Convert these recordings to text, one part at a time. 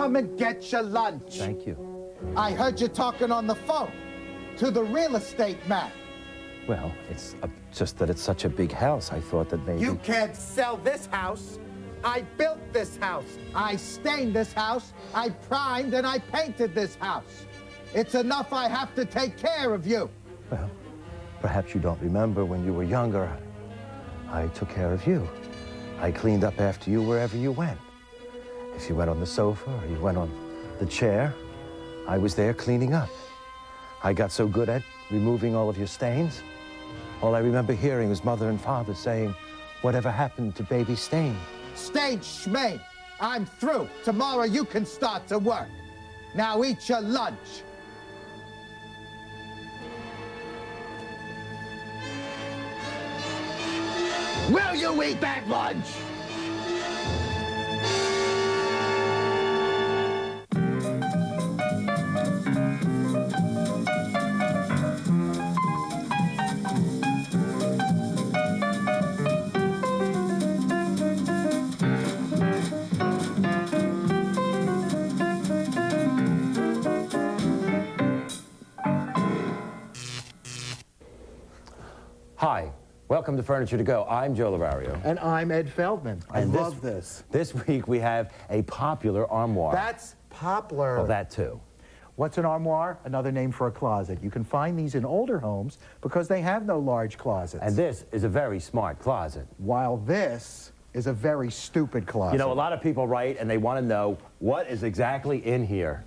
Come and get your lunch. Thank you. I heard you talking on the phone to the real estate man. Well, it's just that it's such a big house. I thought that maybe... You can't sell this house. I built this house. I stained this house. I primed and I painted this house. It's enough I have to take care of you. Well, perhaps you don't remember when you were younger, I took care of you. I cleaned up after you wherever you went. If you went on the sofa or you went on the chair, I was there cleaning up. I got so good at removing all of your stains. All I remember hearing was Mother and Father saying, "Whatever happened to baby Stain?" Stain schmay. I'm through. Tomorrow you can start to work. Now eat your lunch. Will you eat that lunch? Hi, welcome to Furniture to Go. I'm Joe L'Erario. And I'm Ed Feldman. I And love this. This week we have a popular armoire. That's poplar. Oh, that too. What's an armoire? Another name for a closet. You can find these in older homes because they have no large closets. And this is a very smart closet. While this is a very stupid closet. You know, a lot of people write and they want to know what is exactly in here.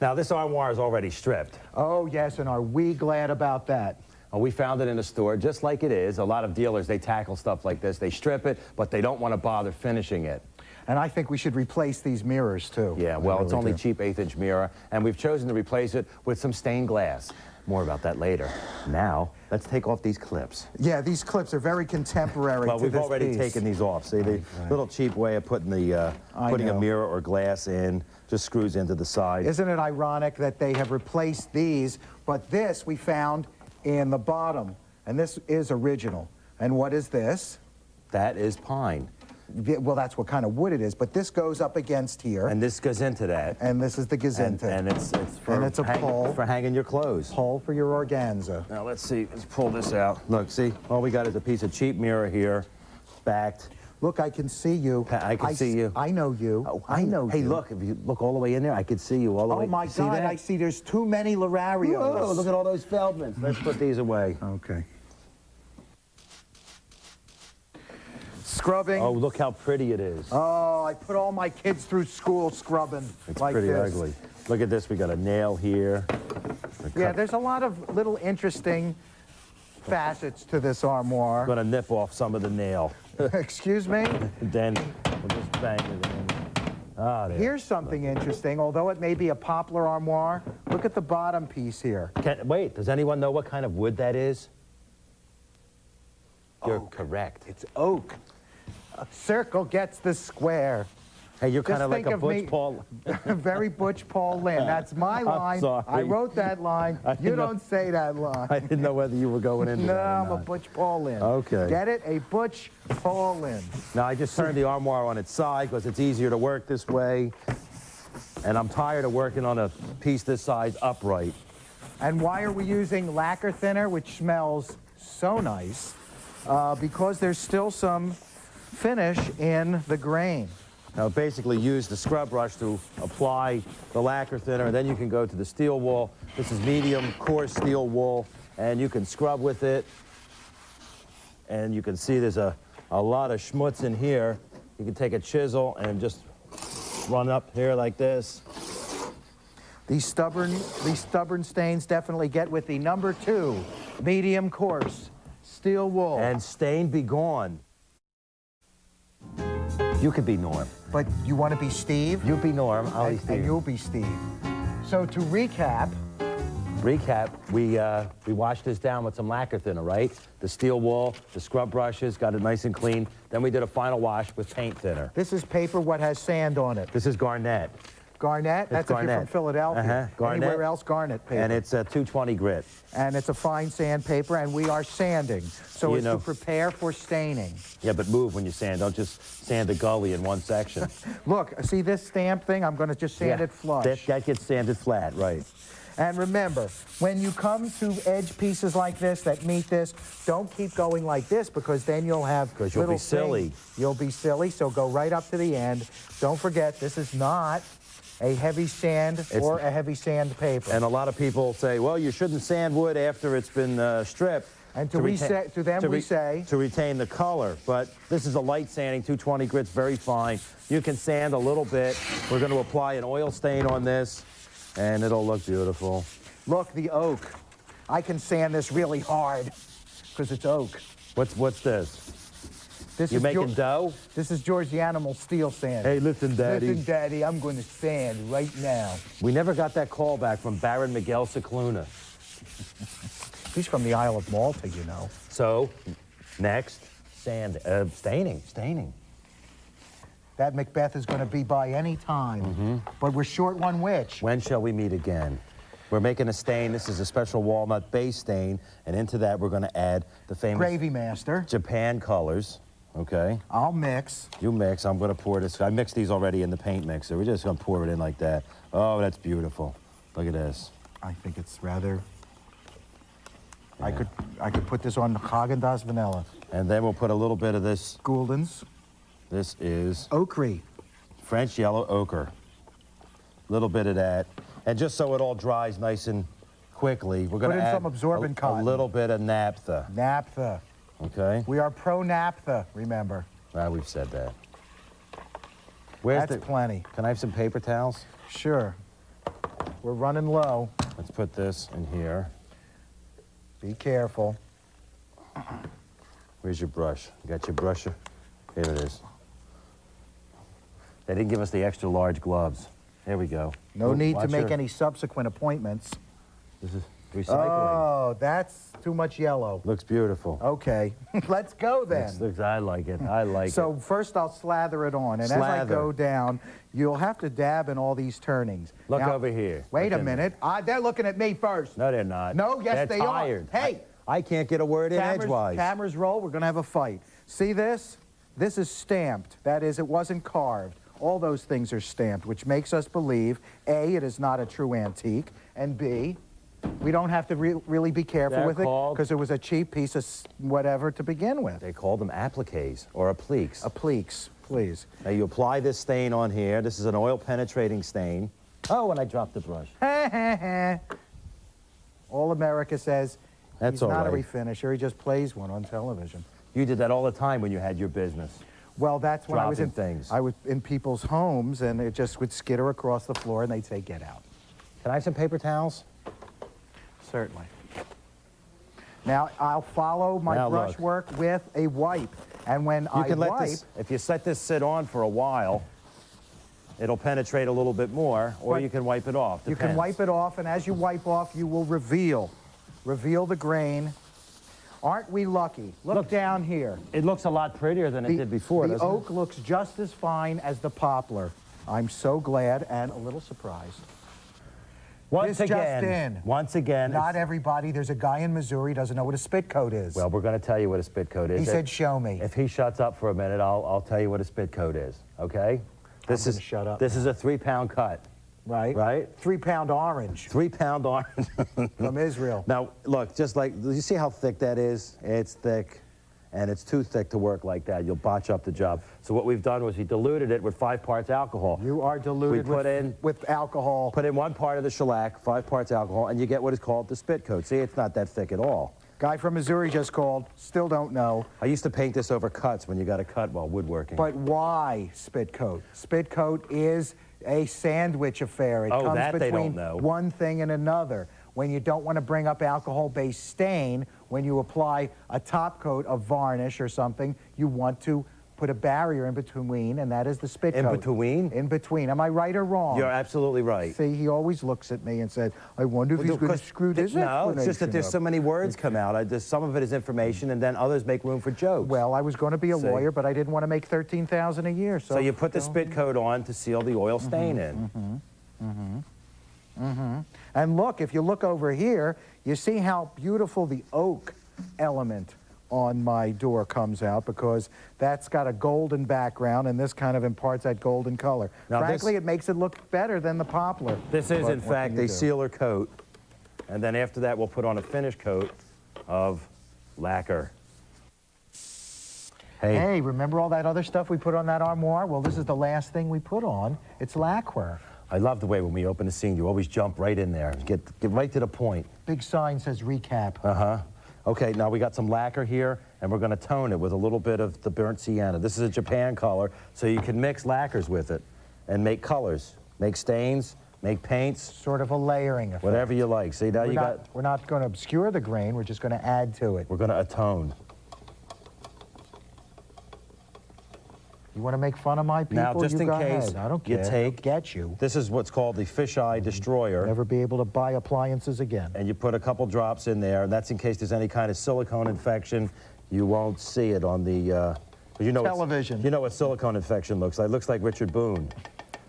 Now, this armoire is already stripped. Oh, yes, and are we glad about that? We found it in a store just like it is. A lot of dealers, they tackle stuff like this. They strip it, but they don't want to bother finishing it. And I think we should replace these mirrors, too. Yeah, well, it's only cheap 1/8-inch mirror, and we've chosen to replace it with some stained glass. More about that later. Now, let's take off these clips. Yeah, these clips are very contemporary Well, to we've this already piece. taken these off. See, the little cheap way of putting the putting a mirror or glass in just screws into the side. Isn't it ironic that they have replaced these, but this we found in the bottom, and this is original. And what is this? That is pine. Well, that's what kind of wood it is, but this goes up against here. And this goes into that. And this is the gazinta. And it's for, and it's a pole. For hanging your clothes. Pole for your organza. Now, let's see. Let's pull this out. Look, see? All we got is a piece of cheap mirror here, backed. Look, I can see you. I can see you. I know you. Oh, I know you. Hey, look, if you look all the way in there, I can see you all the way. Oh, my See God, that? I see there's too many L'Erarios. Whoa, look at all those Feldmans. Let's put these away. Okay. Scrubbing. Oh, look how pretty it is. Oh, I put all my kids through school scrubbing It's like pretty this. ugly. Look at this. We got a nail here. Yeah, there's a lot of little interesting facets to this armoire. I'm going to nip off some of the nail. Excuse me? And then we'll just bang it in. Ah, there. Here's something interesting. Although it may be a poplar armoire, look at the bottom piece here. Wait, does anyone know what kind of wood that is? You're Oak. correct. It's oak. A circle gets the square. Hey, you're kind Just of like think a of Butch me- Paul. Very Butch Paul Lynn. That's my line. sorry. I wrote that line. I You didn't know- don't say that line. I didn't know whether you were going into No, that or I'm a not. Butch Paul Lynn. Okay. Get it? A Butch Paul Lynn. Now, I just turned the armoire on its side because it's easier to work this way. And I'm tired of working on a piece this size upright. And why are we using lacquer thinner, which smells so nice? Because there's still some finish in the grain. Now, basically use the scrub brush to apply the lacquer thinner, and then you can go to the steel wool. This is medium coarse steel wool, and you can scrub with it. And you can see there's a lot of schmutz in here. You can take a chisel and just run up here like this. These stubborn stains definitely get with the number 2 medium coarse steel wool. And stain be gone. You could be Norm. But you want to be Steve? You be Norm, I'll be and Steve. you'll be Steve. So to recap, we washed this down with some lacquer thinner, right? The steel wool, the scrub brushes, got it nice and clean. Then we did a final wash with paint thinner. this is paper what has sand on it. This is garnet. Garnet? That's if you're from Philadelphia. Garnet. Anywhere else, garnet paper. And it's a 220 grit. And it's a fine sandpaper, and we are sanding. So it's to prepare for staining. Yeah, but move when you sand. Don't just sand a gully in one section. Look, see this stamp thing? I'm going to just sand it flush. That gets sanded flat, right. And remember, when you come to edge pieces like this that meet this, don't keep going like this because then you'll have Because you'll be silly. You'll be silly, so go right up to the end. Don't forget, this is not a heavy sand or a heavy sandpaper. And a lot of people say, well, you shouldn't sand wood after it's been stripped. And to them we say... To retain the color. But this is a light sanding, 220 grit's very fine. You can sand a little bit. We're going to apply an oil stain on this. And it'll look beautiful. Look, the oak. I can sand this really hard because it's oak. What's this? You making dough? This is George the Animal Steel sand. Hey, listen, Daddy. Listen, Daddy, I'm going to sand right now. We never got that call back from Baron Miguel Cicluna. He's from the Isle of Malta, you know. So, next, staining. That Macbeth is going to be by any time. But we're short one which. When shall we meet again? We're making a stain. This is a special walnut base stain. And into that, we're going to add the famous... Gravy Master. Japan colors. Okay. I'll mix. You mix. I'm going to pour this. I mixed these already in the paint mixer. We're just going to pour it in like that. Oh, that's beautiful. Look at this. I think it's rather... Yeah. I could put this on Haagen-Dazs vanilla. And then we'll put a little bit of this... Gouldens. This is... Ochre. French yellow ochre. A little bit of that. And just so it all dries nice and quickly, we're going to add some absorbent cotton. A little bit of naphtha. Naphtha. Okay. We are pro-naphtha, remember. We've said that. That's plenty. Can I have some paper towels? Sure. We're running low. Let's put this in here. Be careful. Where's your brush? You got your brush? Here it is. They didn't give us the extra large gloves. There we go. No need to make any subsequent appointments. This is recycling. Oh, that's too much yellow. Looks beautiful. Okay, let's go then. I like it. I like it. So first I'll slather it on, and as I go down, you'll have to dab in all these turnings. Look over here. Wait a minute. They're looking at me first. No, they're not. No, yes, they are. Hey. I can't get a word in edgewise. Cameras roll. We're going to have a fight. See this? This is stamped. That is, it wasn't carved. All those things are stamped, which makes us believe, A, it is not a true antique, and B, we don't have to really be careful with it because it was a cheap piece of whatever to begin with. They call them appliques or appliques. Appliques, please. Now you apply this stain on here. This is an oil-penetrating stain. Oh, and I dropped the brush. All America says he's not a refinisher. He just plays one on television. You did that all the time when you had your business. Well, that's when I was in things. I was in people's homes, and it just would skitter across the floor, and they'd say, "Get out." Can I have some paper towels? Certainly. Now I'll follow my brush work with a wipe, and when I wipe, if you let this sit on for a while, it'll penetrate a little bit more, or you can wipe it off. You can wipe it off, and as you wipe off, you will reveal the grain. Aren't we lucky? Look down here. It looks a lot prettier than it did before, doesn't it? The oak looks just as fine as the poplar. I'm so glad and a little surprised. Once again, not everybody. There's a guy in Missouri doesn't know what a spit coat is. Well, we're going to tell you what a spit coat is. He said, "Show me." If he shuts up for a minute, I'll tell you what a spit coat is. Okay? This is shut up. This is a 3-pound cut. Right. Right? 3-pound orange. 3-pound orange. From Israel. Now, look, just like, do you see how thick that is? It's thick, and it's too thick to work like that. You'll botch up the job. So what we've done was we diluted it with 5 parts alcohol. You are diluted with alcohol. Put in 1 part of the shellac, 5 parts alcohol, and you get what is called the spit coat. See, it's not that thick at all. Guy from Missouri just called. Still don't know. I used to paint this over cuts when you got a cut while woodworking. But why spit coat? Spit coat is a sandwich affair. It comes between one thing and another. When you don't want to bring up alcohol-based stain, when you apply a top coat of varnish or something, you want to put a barrier in between, and that is the spit In coat. between? In between. Am I right or wrong? You're absolutely right. See, he always looks at me and says, I wonder if he's going to screw this No, it's just that there's explanation so up. many words come out. Some of it is information, and then others make room for jokes. Well, I was going to be a lawyer, but I didn't want to make $13,000 a year. So you put the spit coat on to seal the oil stain in. And look, if you look over here, you see how beautiful the oak element on my door comes out, because that's got a golden background, and this kind of imparts that golden color. Now Frankly, it makes it look better than the poplar. This is, But in what fact, can you a do? sealer coat, and then after that, we'll put on a finish coat of lacquer. Hey, remember all that other stuff we put on that armoire? Well, this is the last thing we put on. It's lacquer. I love the way when we open the scene, you always jump right in there. Get right to the point. Big sign says recap. Uh-huh. Okay, now we got some lacquer here, and we're going to tone it with a little bit of the burnt sienna. This is a Japan color, so you can mix lacquers with it and make colors, make stains, make paints. Sort of a layering effect. Whatever you like. See, now We're not going to obscure the grain. We're just going to add to it. we're going to atone. You want to make fun of my people? Now, just you in go case ahead. I don't you care. take- Get you. This is what's called the fisheye destroyer. Never be able to buy appliances again. And you put a couple drops in there, and that's in case there's any kind of silicone infection. You won't see it on the 'cause you know television. You know what silicone infection looks like. It looks like Richard Boone.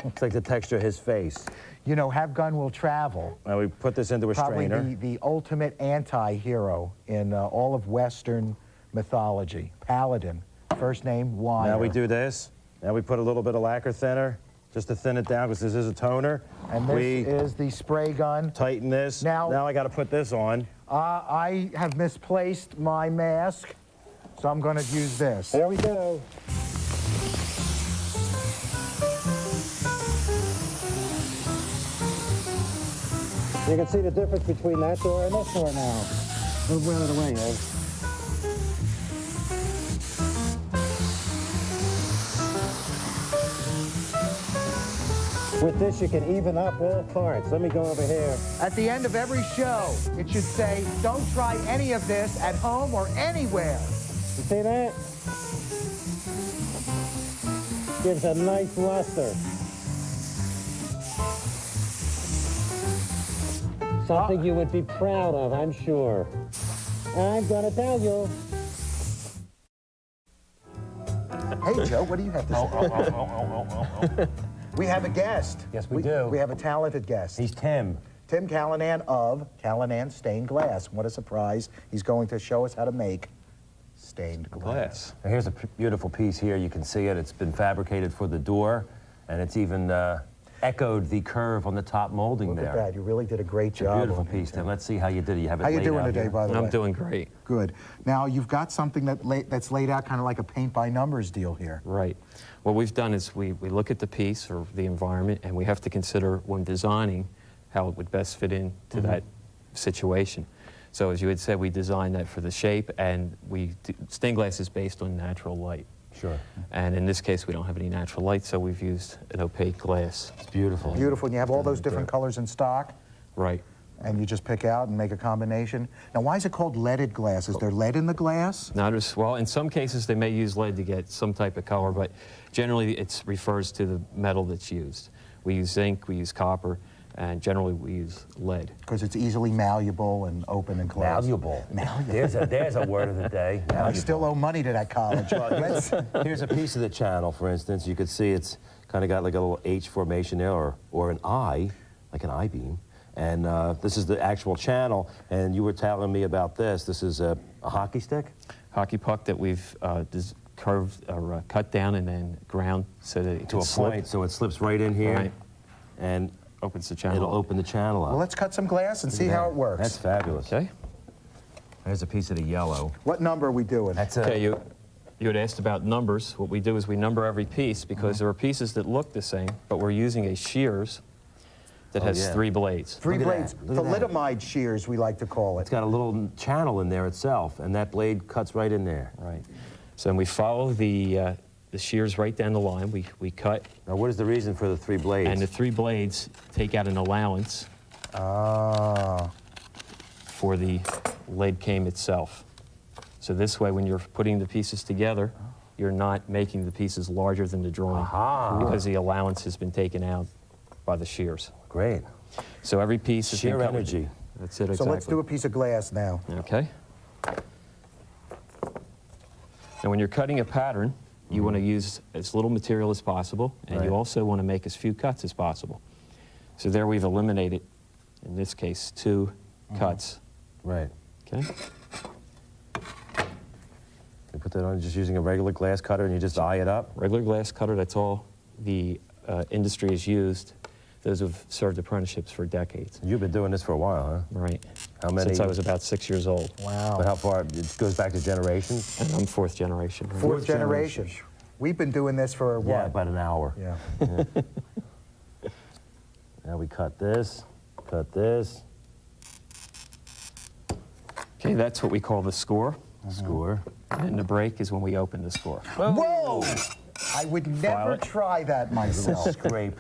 It's like the texture of his face. You know, Have Gun Will Travel. Now we put this into a Probably strainer. the ultimate anti-hero in all of Western mythology. Paladin. First name, Wire. Now we do this. Now we put a little bit of lacquer thinner just to thin it down, because this is a toner. And this is the spray gun. Tighten this. Now I got to put this on. I have misplaced my mask, so I'm going to use this. There we go. You can see the difference between that door and this door now. Move out of the way, Ed. With this, you can even up all parts. Let me go over here. At the end of every show, it should say, don't try any of this at home or anywhere. You see that? Gives a nice luster. Something you would be proud of, I'm sure. I'm gonna tell you. Hey, Joe, what do you have to say? We have a guest. Yes, we do. We have a talented guest. He's Tim. Tim Callanan of Callanan Stained Glass. What a surprise. He's going to show us how to make stained glass. Now, here's a beautiful piece here. You can see it. It's been fabricated for the door, and it's even echoed the curve on the top molding Look there. at that. You really did a great It's a job. beautiful on it. piece, Tim. Let's see how you did it. You have it How you laid doing out today, here. by the way? I'm doing great. Good. Now, you've got something that's laid out kind of like a paint-by-numbers deal here. Right. What we've done is we look at the piece or the environment, and we have to consider when designing how it would best fit into that situation. So as you had said, we designed that for the shape, and stained glass is based on natural light. Sure. And in this case, we don't have any natural light, so we've used an opaque glass. It's beautiful. Beautiful. And you have all those different colors in stock, Right. and you just pick out and make a combination. Now, why is it called leaded glass? Is there lead in the glass? Not as well. In some cases, they may use lead to get some type of color, but generally it refers to the metal that's used. We use zinc, we use copper, and generally we use lead. Because it's easily malleable and open and closed. Malleable. There's a word of the day. I still owe money to that college. Here's a piece of the channel, for instance. You can see it's kind of got like a little H formation there, or an I, like an I-beam. And this is the actual channel, and you were telling me about this. This is a hockey stick? Hockey puck that we've curved or cut down and then ground so that it To a point, so it slips right in here, Right. and opens the channel. it'll open the channel up. Well, let's cut some glass and see how it works. That's fabulous. Okay. There's a piece of the yellow. What number are we doing? That's Okay, you had asked about numbers. What we do is we number every piece because there are pieces that look the same, but we're using a shears that has yeah. 3 blades. Three Look at blades. that. Look at that. Thalidomide shears, we like to call It's it. got a little channel in there itself, and that blade cuts right in there. Right. So then we follow the shears right down the line. We cut, Now, what is the reason for the 3 blades? and the 3 blades take out an allowance Ah. for the lead came itself. So this way, when you're putting the pieces together, you're not making the pieces larger than the drawing because the allowance has been taken out by the shears. Great. So every piece is Shear energy. That's it, exactly. So let's do a piece of glass now. Okay. And when you're cutting a pattern, you want to use as little material as possible, and you also want to make as few cuts as possible. So there we've eliminated, in this case, 2 cuts. Right. Okay. You put that on just using a regular glass cutter and you just eye it up? Regular glass cutter, that's all the industry has used. Those who've served apprenticeships for decades. You've been doing this for a while, huh? Right. How many? Since I was about 6 years old. Wow. But how far? It goes back to generations? And I'm 4th generation. Right? Fourth generation. We've been doing this for what? Yeah, about an hour. Yeah. Now we cut this, cut this. Okay, that's what we call the score. Score. And the break is when we open the score. Whoa! I would never try that myself. Scrape.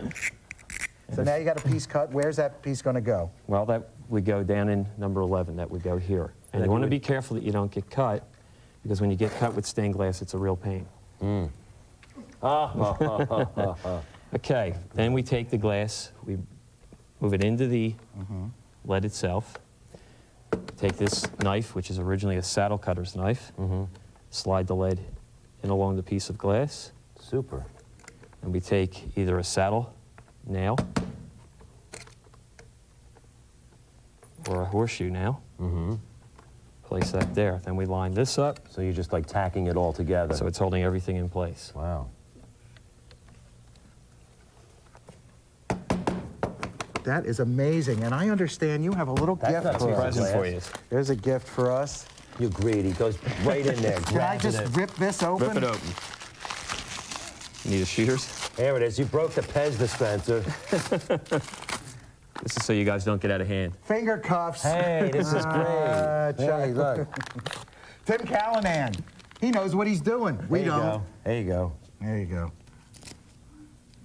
So now you got a piece cut. Where's that piece going to go? Well, that would go down in number 11. That would go here. And you want to be careful that you don't get cut, because when you get cut with stained glass, it's a real pain. Okay, then we take the glass, we move it into the lead itself. Take this knife, which is originally a saddle cutter's knife, slide the lead in along the piece of glass. Super. And we take either a saddle nail or a horseshoe nail. Place that there. Then we line this up. So you're just like tacking it all together. So it's holding everything in place. Wow. That is amazing. And I understand you have a little gift not for too us. Present for you. There's a gift for us. You're greedy. Goes right in there. Can I just rip this open? Rip it open. Need a shears? There it is. You broke the Pez dispenser. This is so you guys don't get out of hand. Finger cuffs. Hey, this is great. Hey, look. Tim Callanan. He knows what he's doing. We don't. Go. There you go. There you go.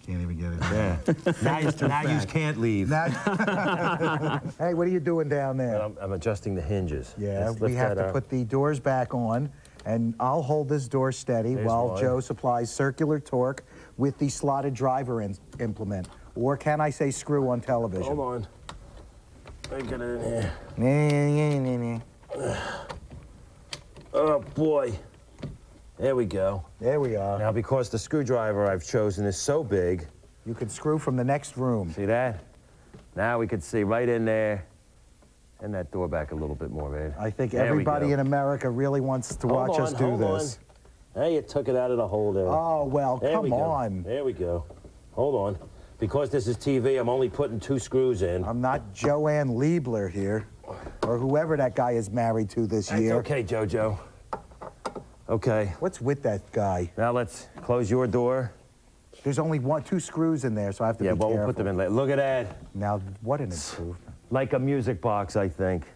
Can't even get it. Yeah. now you can't leave. Hey, what are you doing down there? I'm adjusting the hinges. Yeah, Let's we lift have that to up. put the doors back on, and I'll hold this door steady There's while one. Joe supplies circular torque with the slotted driver implement. Or can I say screw on television? Hold on. I get it in here. Oh, boy. There we go. There we are. Now, because the screwdriver I've chosen is so big, You can screw from the next room. see that? Now we can see right in there. And that door back a little bit more, babe. I think There we everybody go. in America really wants to watch us do this. Hey, you took it out of the hole there. Oh, well, There we come go. on. There we go. Hold on. Because this is TV, I'm only putting 2 screws in. I'm not Joanne Liebler here, or whoever that guy is married to this That's year. okay, JoJo. Okay. What's with that guy? Now let's close your door. There's only 2 screws in there, so I have to Yeah, be well, careful. we'll put them in later. Look at that. Now, what an improvement. Like a music box, I think.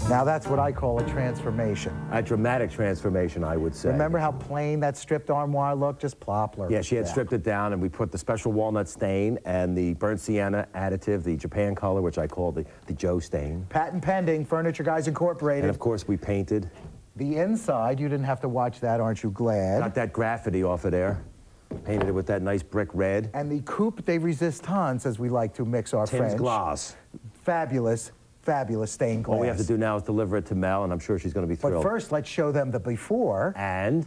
Now, that's what I call a transformation. A dramatic transformation, I would say. Remember how plain that stripped armoire looked? Just plopler. Yeah, she had stripped it down, and we put the special walnut stain and the burnt sienna additive, the Japan color, which I call the Joe stain. Patent pending, Furniture Guys Incorporated. And, of course, we painted. The inside, you didn't have to watch that, aren't you glad? Got that graffiti off of there. Painted it with that nice brick red. And the coupe de resistance, as we like to mix our Tim's French. glass. Fabulous, fabulous stained glass. All we have to do now is deliver it to Mel, and I'm sure she's going to be But thrilled. first, let's show them the before. And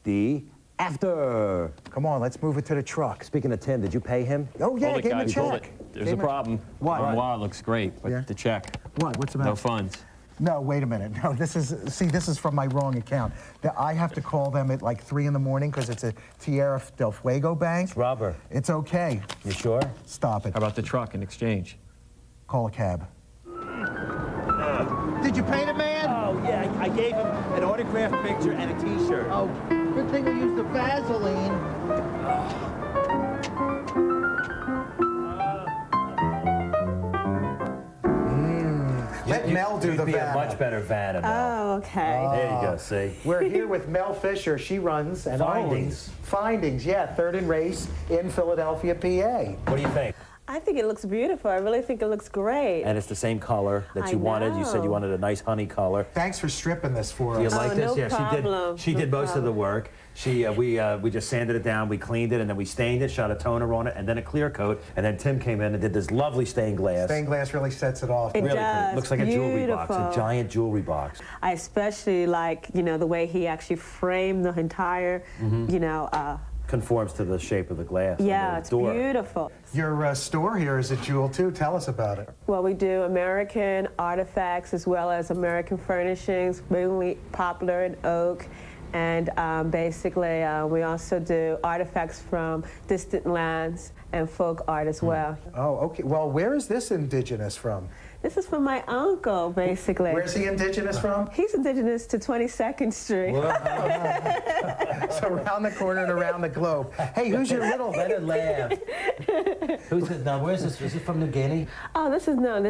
the after. Come on, let's move it to the truck. Speaking of Tim, did you pay him? Oh, yeah, Hold it, give him a guys, hold check. it. There's Give a him problem. What? Armoire looks great, but Yeah. the check, What? What's the matter? no funds. No, wait a minute. No, this is from my wrong account. I have to call them at like 3 in the morning because it's a Tierra del Fuego bank. Robert. It's okay. You sure? Stop it. How about the truck in exchange? Call a cab. Did you paint it, man? Oh, yeah, I gave him an autographed picture and a T-shirt. Oh, good thing we used the Vaseline. Let Mel do the You'd be a Vanna. much better Vanna, Mel. Oh, okay. There you go, see? We're here with Mel Fisher. She runs and Findings. owns Findings, yeah, Third and Race in Philadelphia, PA. What do you think? I think it looks beautiful. I really think it looks great. And it's the same color that you wanted. You said you wanted a nice honey color. Thanks for stripping this for us. Do you like this? No Yeah, problem. she did most of the work. We just sanded it down, we cleaned it, and then we stained it, shot a toner on it, and then a clear coat. And then Tim came in and did this lovely stained glass. Stained glass really sets it off. It Really does. pretty. Looks like a jewelry box, Beautiful. a giant jewelry box. I especially like, you know, the way he actually framed the entire, you know, Conforms to the shape of the glass. yeah, on the it's door. beautiful. Your store here is a jewel, too. Tell us about it. Well, we do American artifacts as well as American furnishings, mainly popular in oak. And basically, we also do artifacts from distant lands and folk art as well. Oh, okay. Well, where is this indigenous from? This is from my uncle, basically. Where's he indigenous from? He's indigenous to 22nd Street. So around the corner and around the globe. Hey, who's your little... Let it laugh. Who's this? Now, where's this? Is it from New Guinea? Oh, this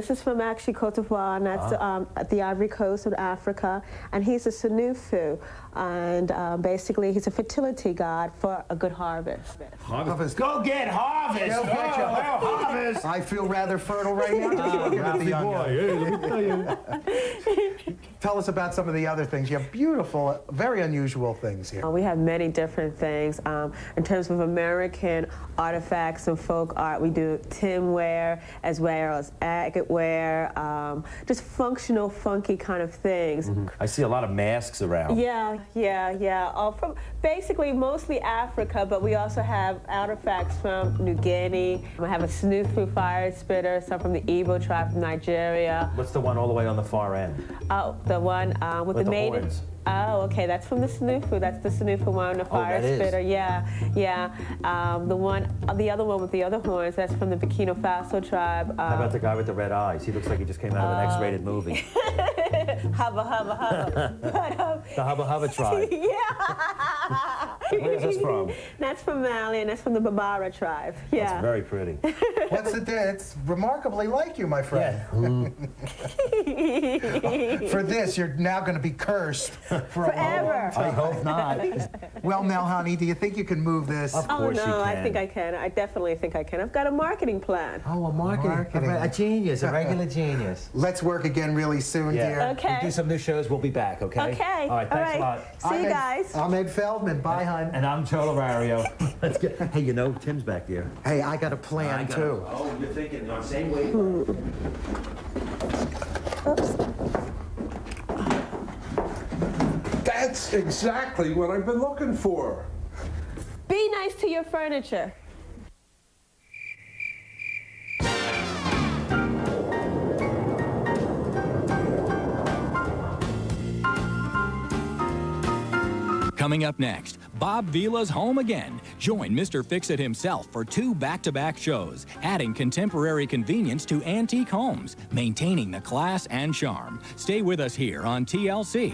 is from actually Cote d'Ivoire, and that's at the Ivory Coast of Africa. And he's a Sanufu, and basically he's a fertility god for a good harvest. Harvest. Go get harvest! Go get your harvest! I feel rather fertile right now. Just looking at the young guy. Hey, let me tell you. Tell us about some of the other things. You have beautiful, very unusual things here. We have many different things. In terms of American artifacts and folk art, we do tinware as well as agate ware, just functional, funky kind of things. I see a lot of masks around. Yeah. From basically mostly Africa, but we also have artifacts from New Guinea. We have a Snufu fire spitter, some from the Igbo tribe from Nigeria. What's the one all the way on the far end? Oh, the one with the maiden. horns. Oh, okay, that's from the Snufu. That's the Snufu one, the fire that is. spitter. Yeah. The other one with the other horns, that's from the Burkina Faso tribe. How about the guy with the red eyes? He looks like he just came out of an X-rated movie. Hubba, hubba, hubba. The Hubba Hubba tribe. Yeah. Where's this from? That's from Mali, and that's from the Bambara tribe. Yeah. That's very pretty. What's it there? It's remarkably like you, my friend. For this, you're now going to be cursed for Forever. a long time. I hope not. Well, now, honey, do you think you can move this? Of Oh, course you no, can. I think I can. I definitely think I can. I've got a marketing plan. Oh, a marketing. A genius, a regular genius. Let's work again really soon, dear. Okay. We do some new shows, we'll be back, okay? Okay. All right, thanks a lot. See you guys. I'm Ed Feldman. Bye, hon. And I'm Joe L'Erario. Let's get. Hey, you know, Tim's back there. Hey, I got a plan, too. Oh, you're thinking on the same wavelength. That's exactly what I've been looking for. Be nice to your furniture. Coming up next, Bob Vila's home again. Join Mr. Fix-It himself for 2 back-to-back shows, adding contemporary convenience to antique homes, maintaining the class and charm. Stay with us here on TLC.